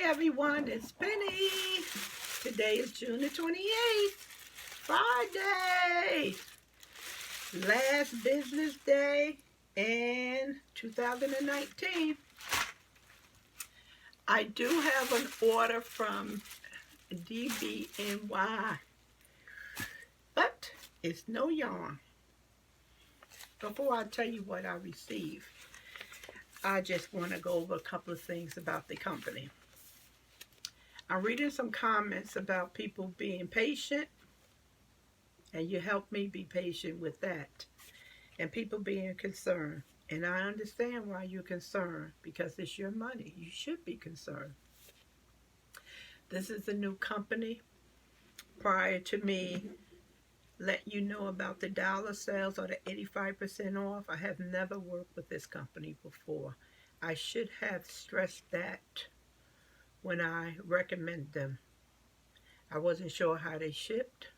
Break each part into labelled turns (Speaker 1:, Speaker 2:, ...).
Speaker 1: everyone, it's Penny. Today is June the 28th, Friday. Last business day in 2019. I do have an order from DBNY, but it's no yarn. Before I tell you what I received, I just want to go over a couple of things about the company. I'm reading some comments about people being patient, and you helped me be patient with that, and people being concerned. And I understand why you're concerned, because it's your money. You should be concerned. This is a new company. Prior to me letting you know about the dollar sales or the 85% off, I have never worked with this company before. I should have stressed that when I recommend them. I wasn't sure how they shipped.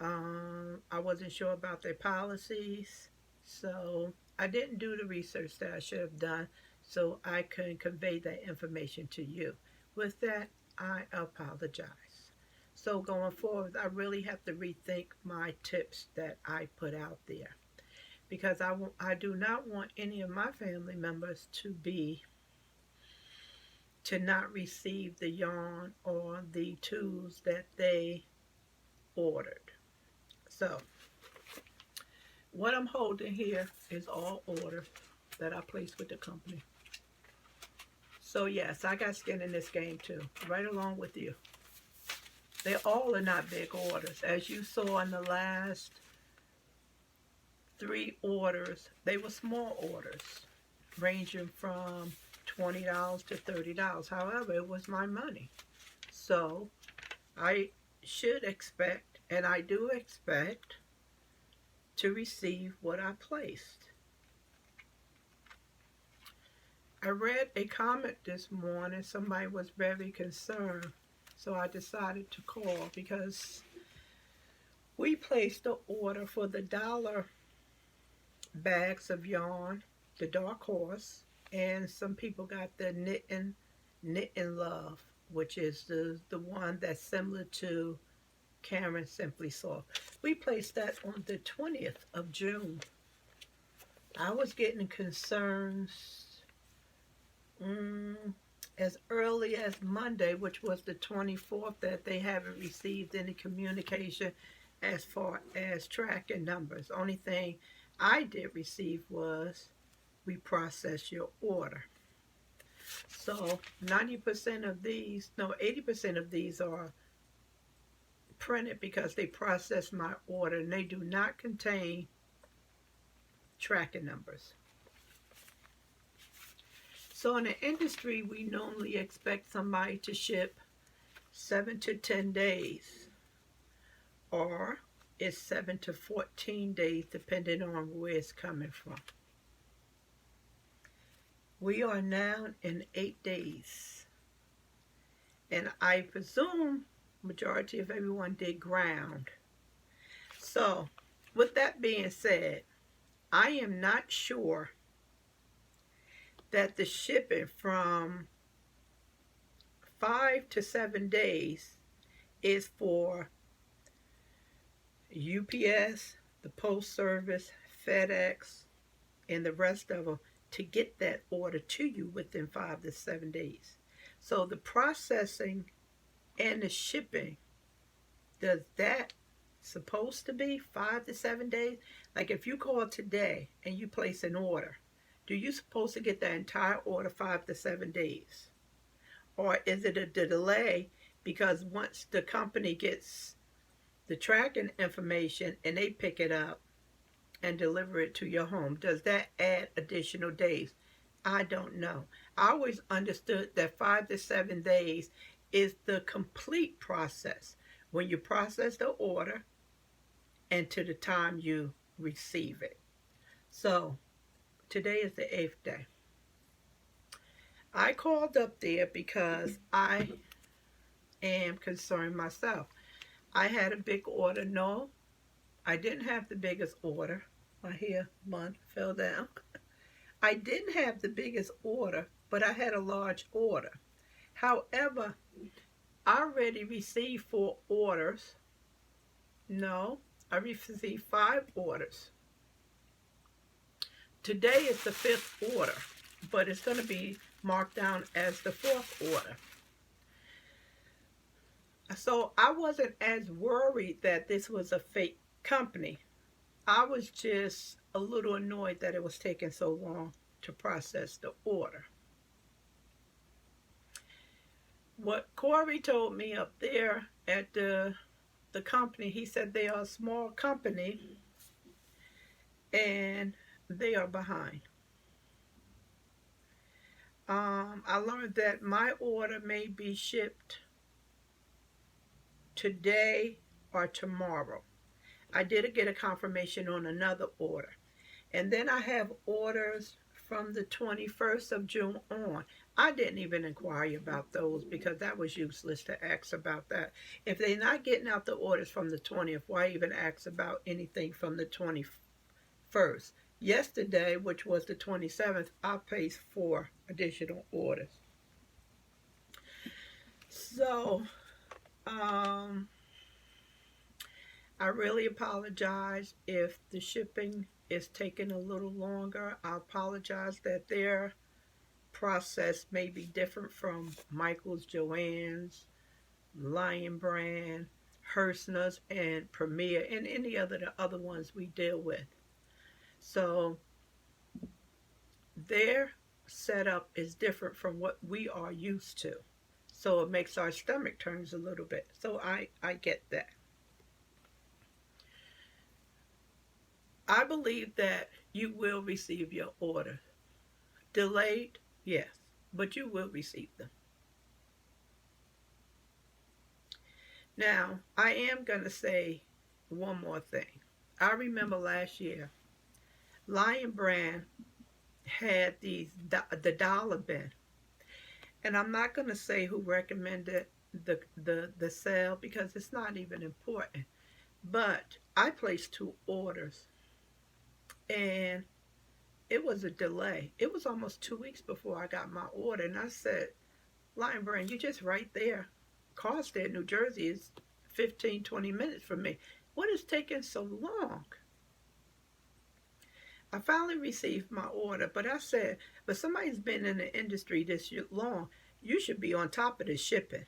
Speaker 1: I wasn't sure about their policies. So I didn't do the research that I should have done so I could convey that information to you. With that, I apologize. So going forward, I really have to rethink my tips that I put out there, because I do not want any of my family members to not receive the yarn or the tools that they ordered. So what I'm holding here is all orders that I placed with the company. So yes, I got skin in this game too, right along with you. They all are not big orders. As you saw in the last 3 orders, they were small orders, ranging from $20 to $30. However, it was my money. So I should expect, and I do expect, to receive what I placed. I read a comment this morning. Somebody was very concerned. So I decided to call because we placed the order for the dollar bags of yarn, the Dark Horse, and some people got the Knitting Love, which is the one that's similar to Karen Simply Soft. We placed that on the 20th of June. I was getting concerns as early as Monday, which was the 24th, that they haven't received any communication as far as tracking numbers. Only thing I did receive was, we processed your order. So 90% of these, no, 80% of these are printed because they processed my order, and they do not contain tracking numbers. So in the industry, we normally expect somebody to ship 7 to 10 days, or it's 7 to 14 days, depending on where it's coming from. We are now in 8 days, and I presume majority of everyone did ground. So with that being said, I am not sure that the shipping from 5 to 7 days is for UPS, the Post Service, FedEx, and the rest of them to get that order to you within 5 to 7 days. So the processing and the shipping, does that supposed to be 5 to 7 days? Like if you call today and you place an order, do you supposed to get the entire order 5 to 7 days? Or is it a delay because once the company gets the tracking information and they pick it up and deliver it to your home, does that add additional days? I don't know. I always understood that 5 to 7 days is the complete process, when you process the order and to the time you receive it. So today is the 8th day. I called up there because I am concerned myself. I had a big order. No, I didn't have the biggest order. My hair bun fell down. I didn't have the biggest order, but I had a large order. However, I already received 4 orders. No, I received 5 orders. Today is the 5th order, but it's going to be marked down as the 4th order. So I wasn't as worried that this was a fake company. I was just a little annoyed that it was taking so long to process the order. What Corey told me up there at the company, he said they are a small company and they are behind. I learned that my order may be shipped today or tomorrow. I did get a confirmation on another order. And then I have orders from the 21st of June on. I didn't even inquire about those because that was useless to ask about that. If they're not getting out the orders from the 20th, why even ask about anything from the 21st? Yesterday, which was the 27th, I placed 4 additional orders. So, I really apologize if the shipping is taking a little longer. I apologize that their process may be different from Michael's, Joann's, Lion Brand, Hersner's, and Premier, and any of the other ones we deal with. So their setup is different from what we are used to. So it makes our stomach turns a little bit. So I get that. I believe that you will receive your order. Delayed, yes, but you will receive them. Now, I am going to say one more thing. I remember last year, Lion Brand had the dollar bin. And I'm not going to say who recommended the sale because it's not even important. But I placed 2 orders and it was a delay. It was almost 2 weeks before I got my order. And I said, Lion Brand, you're just right there. Carlstead, New Jersey is 15, 20 minutes from me. What is taking so long? I finally received my order, but I said, but somebody's been in the industry this long, you should be on top of the shipping.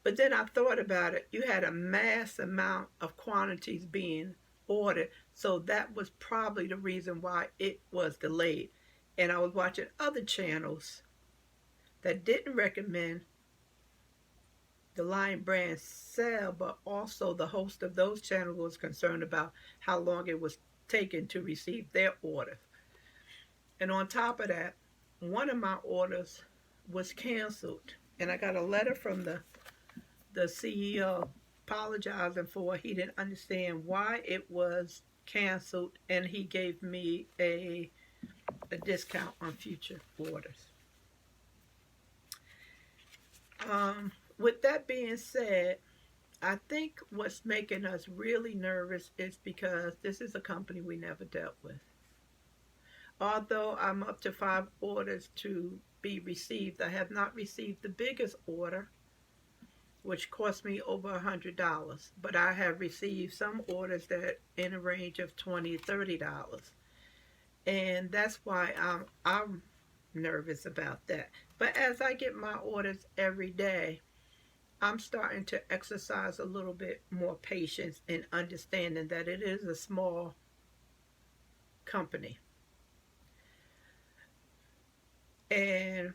Speaker 1: But then I thought about it. You had a mass amount of quantities being ordered, so that was probably the reason why it was delayed. And I was watching other channels that didn't recommend the Lion Brand sale, but also the host of those channels was concerned about how long it was taking to receive their order. And on top of that, one of my orders was canceled. And I got a letter from the CEO apologizing for he didn't understand why it was canceled, and he gave me a discount on future orders. With that being said, I think what's making us really nervous is because this is a company we never dealt with. Although I'm up to 5 orders to be received, I have not received the biggest order, which cost me over $100. But I have received some orders that in a range of $20, $30. And that's why I'm nervous about that. But as I get my orders every day, I'm starting to exercise a little bit more patience and understanding that it is a small company. And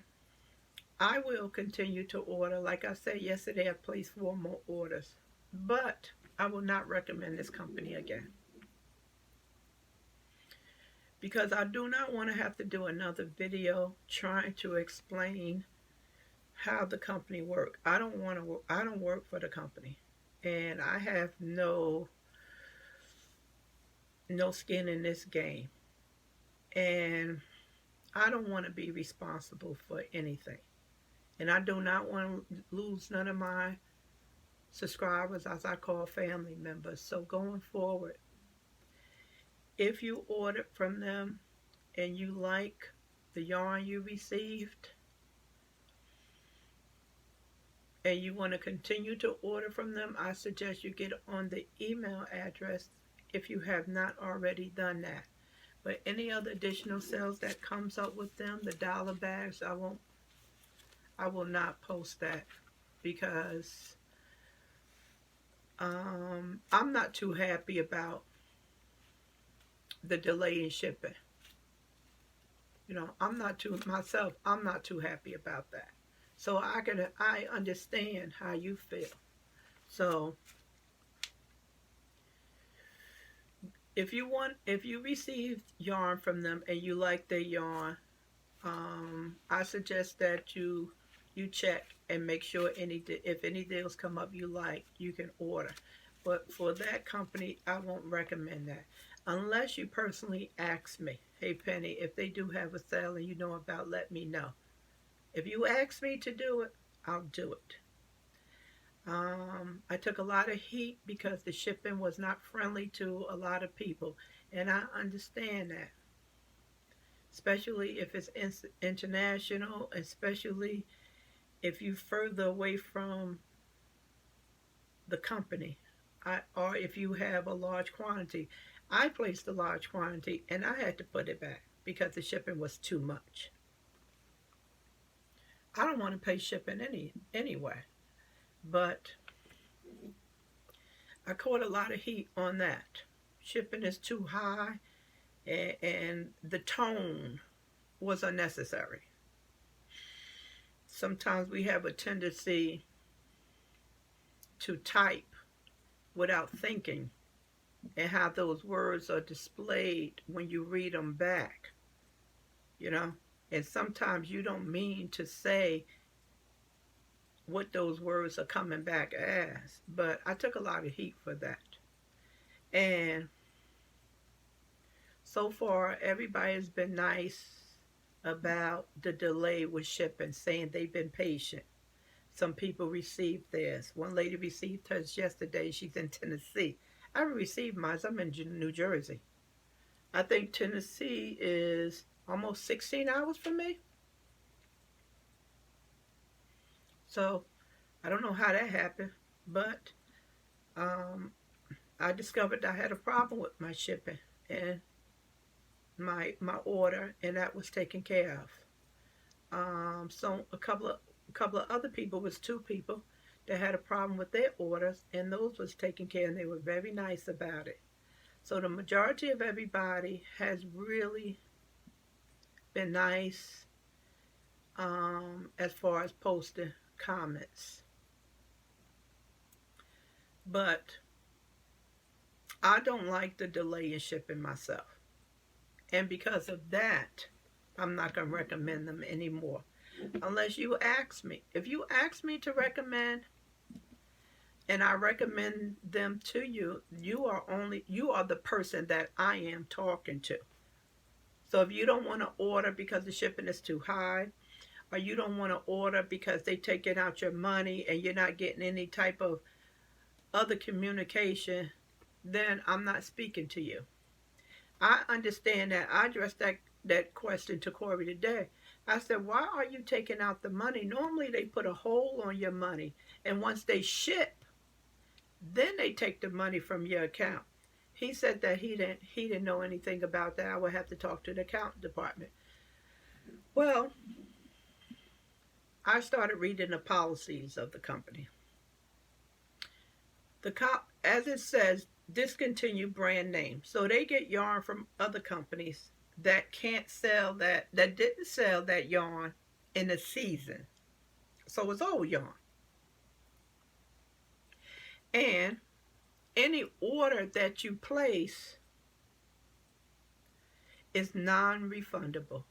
Speaker 1: I will continue to order. Like I said yesterday, I placed 4 more orders. But I will not recommend this company again. Because I do not want to have to do another video trying to explain how the company works. I don't work for the company. And I have no skin in this game. And I don't want to be responsible for anything. And I do not want to lose none of my subscribers, as I call family members. So going forward, if you ordered from them and you like the yarn you received, and you want to continue to order from them, I suggest you get on the email address if you have not already done that. But any other additional sales that comes up with them, the dollar bags, I will not post that because I'm not too happy about the delay in shipping. I'm not too happy about that. So I understand how you feel. So if you receive yarn from them and you like their yarn, I suggest that you check and make sure if any deals come up you like, you can order. But for that company, I won't recommend that unless you personally ask me, hey Penny, if they do have a sale and you know about, let me know. If you ask me to do it, I'll do it. I took a lot of heat because the shipping was not friendly to a lot of people, and I understand that, especially if it's international, especially if you're further away from the company, or if you have a large quantity. I placed a large quantity and I had to put it back because the shipping was too much. I don't want to pay shipping anyway, but I caught a lot of heat on that. Shipping is too high, and the tone was unnecessary. Sometimes we have a tendency to type without thinking and how those words are displayed when you read them back, you know? And sometimes you don't mean to say what those words are coming back as. But I took a lot of heat for that. And so far, everybody has been nice about the delay with shipping, saying they've been patient. Some people received theirs. One lady received hers yesterday. She's in Tennessee. I haven't received mine. I'm in New Jersey. I think Tennessee is almost 16 hours from me. So I don't know how that happened, but um, I discovered I had a problem with my shipping and my order, and that was taken care of. So a couple of other people, was two people that had a problem with their orders, and those was taken care of, and they were very nice about it. So the majority of everybody has really been nice as far as posting comments. But I don't like the delay in shipping myself. And because of that, I'm not going to recommend them anymore. Unless you ask me. If you ask me to recommend and I recommend them to you, you are the person that I am talking to. So if you don't want to order because the shipping is too high, or you don't want to order because they taking out your money and you're not getting any type of other communication, then I'm not speaking to you. I understand that. I addressed that question to Corey today. I said, why are you taking out the money? Normally they put a hold on your money, and once they ship, then they take the money from your account. He said that he didn't know anything about that. I would have to talk to the account department. Well, I started reading the policies of the company. As it says, discontinue brand name. So they get yarn from other companies that can't sell that didn't sell that yarn in the season. So it's old yarn. And any order that you place is non-refundable.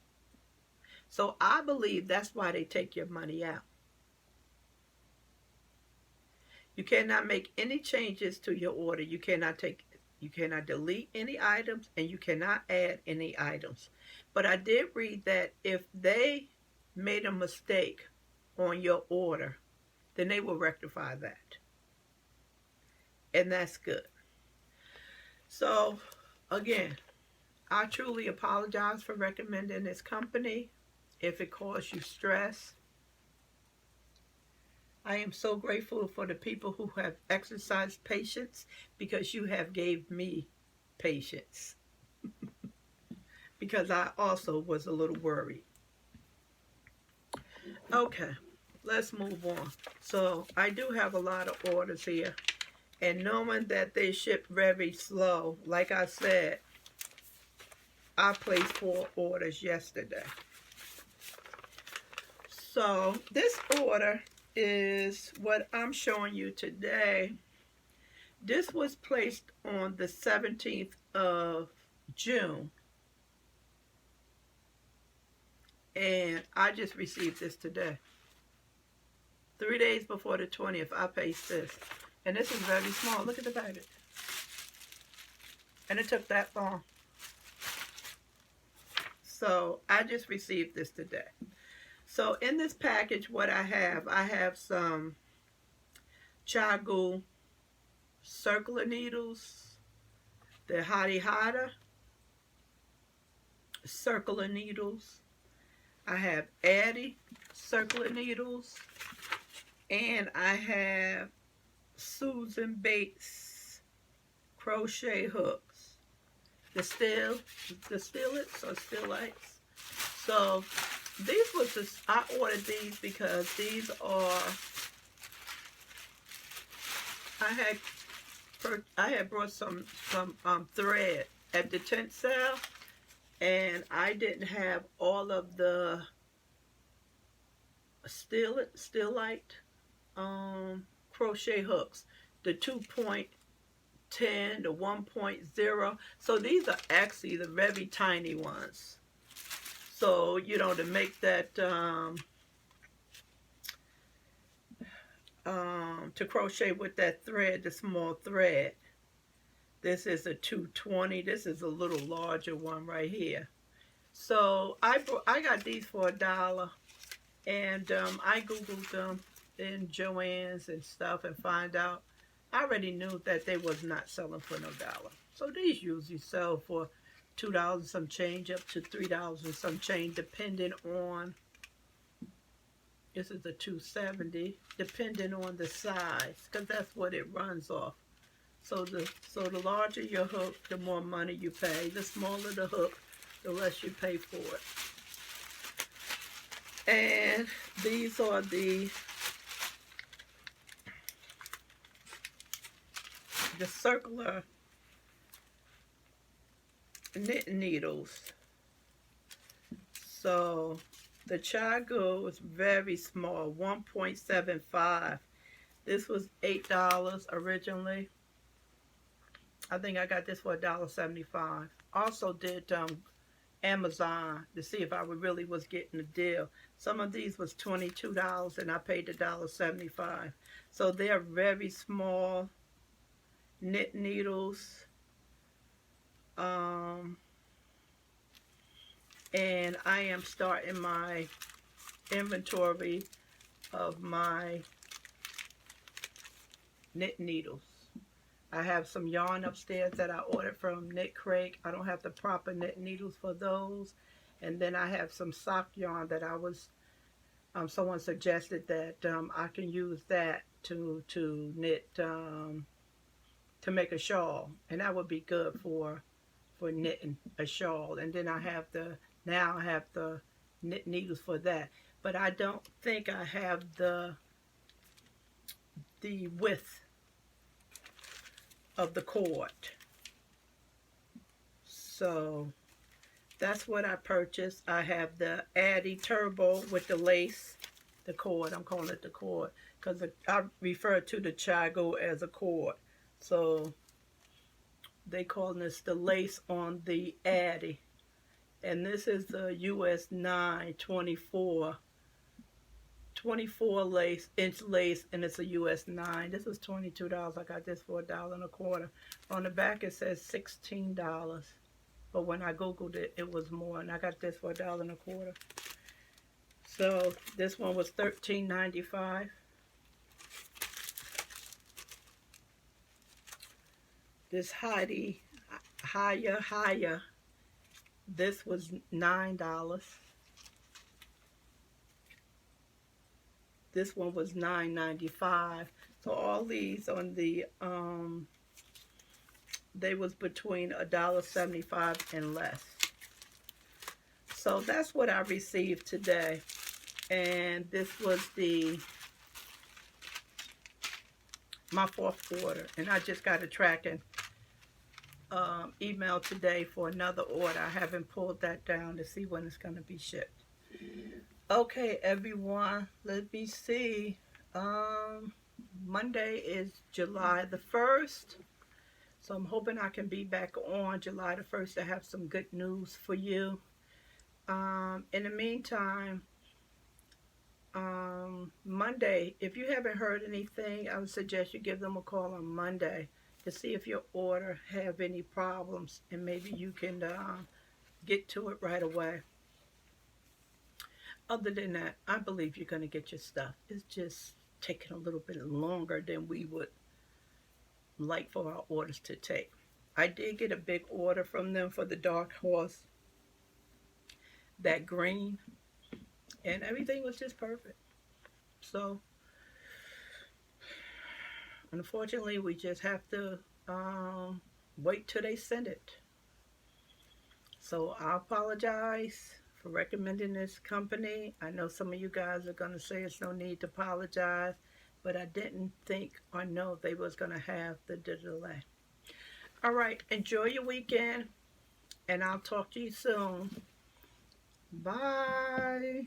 Speaker 1: So I believe that's why they take your money out. You cannot make any changes to your order. You cannot delete any items, and you cannot add any items. But I did read that if they made a mistake on your order, then they will rectify that. And that's good. So again, I truly apologize for recommending this company if it caused you stress. I am so grateful for the people who have exercised patience because you have gave me patience because I also was a little worried. Okay, let's move on. So I do have a lot of orders here, and knowing that they ship very slow, like I said, I placed 4 orders yesterday. So this order is what I'm showing you today. This was placed on the 17th of June, and I just received this today. 3 days before the 20th, I placed this. And this is very small. Look at the package. And it took that long. So I just received this today. So in this package, what I have some Chagu circular needles, the Hadi Hada circular needles. I have Addy circular needles, and I have Susan Bates crochet hooks. The stillets or stilllights. So these was just, I ordered these because these are, I had brought some thread at the tent sale, and I didn't have all of the stilllight crochet hooks, the 2.10, the 1.0. So these are actually the very tiny ones. So, you know, to make that, to crochet with that thread, the small thread. This is a 220. This is a little larger one right here. So I got these for $1, and I googled them in Joann's and stuff and find out. I already knew that they was not selling for no $1. So these usually sell for $2 some change up to $3 some change, depending on. This is a 270, depending on the size, because that's what it runs off. So the larger your hook, the more money you pay. The smaller the hook, the less you pay for it. And these are the circular knit needles. So the Chagu is very small, 1.75. This was $8 originally. I think I got this for $1.75. Also did Amazon to see if I really was getting a deal. Some of these was $22 and I paid $1.75. So they're very small knit needles. And I am starting my inventory of my knit needles. I have some yarn upstairs that I ordered from Knit Crate. I don't have the proper knit needles for those. And then I have some sock yarn that I was, someone suggested that I can use that to knit, to make a shawl. And that would be good for knitting a shawl. And then I have now I have the knit needles for that. But I don't think I have the width of the cord. So that's what I purchased. I have the Addy Turbo with the lace, the cord. I'm calling it the cord because I refer to the Chagu as a cord. So they call this the lace on the Addy. And this is the US 9 24 inch lace, and it's a US 9. This was $22. I got this for $1.25. On the back it says $16, but when I googled it, it was more, and I got this for $1.25. So this one was $13.95. This higher. This was $9. This one was $9.95. So all these on the they was between $1.75 and less. So that's what I received today. And this was my fourth order. And I just got a tracking email today for another order. I haven't pulled that down to see when it's going to be shipped. Okay, everyone, let me see. Monday is July the 1st. So I'm hoping I can be back on July the 1st to have some good news for you. In the meantime, Monday, if you haven't heard anything, I would suggest you give them a call on Monday to see if your order have any problems, and maybe you can get to it right away. Other than that, I believe you're going to get your stuff. It's just taking a little bit longer than we would like for our orders to take. I did get a big order from them for the dark horse, that green, and everything was just perfect. So unfortunately, we just have to wait till they send it. So I apologize for recommending this company. I know some of you guys are going to say it's no need to apologize, but I didn't think or know they was going to have the delay. All right, enjoy your weekend, and I'll talk to you soon. Bye.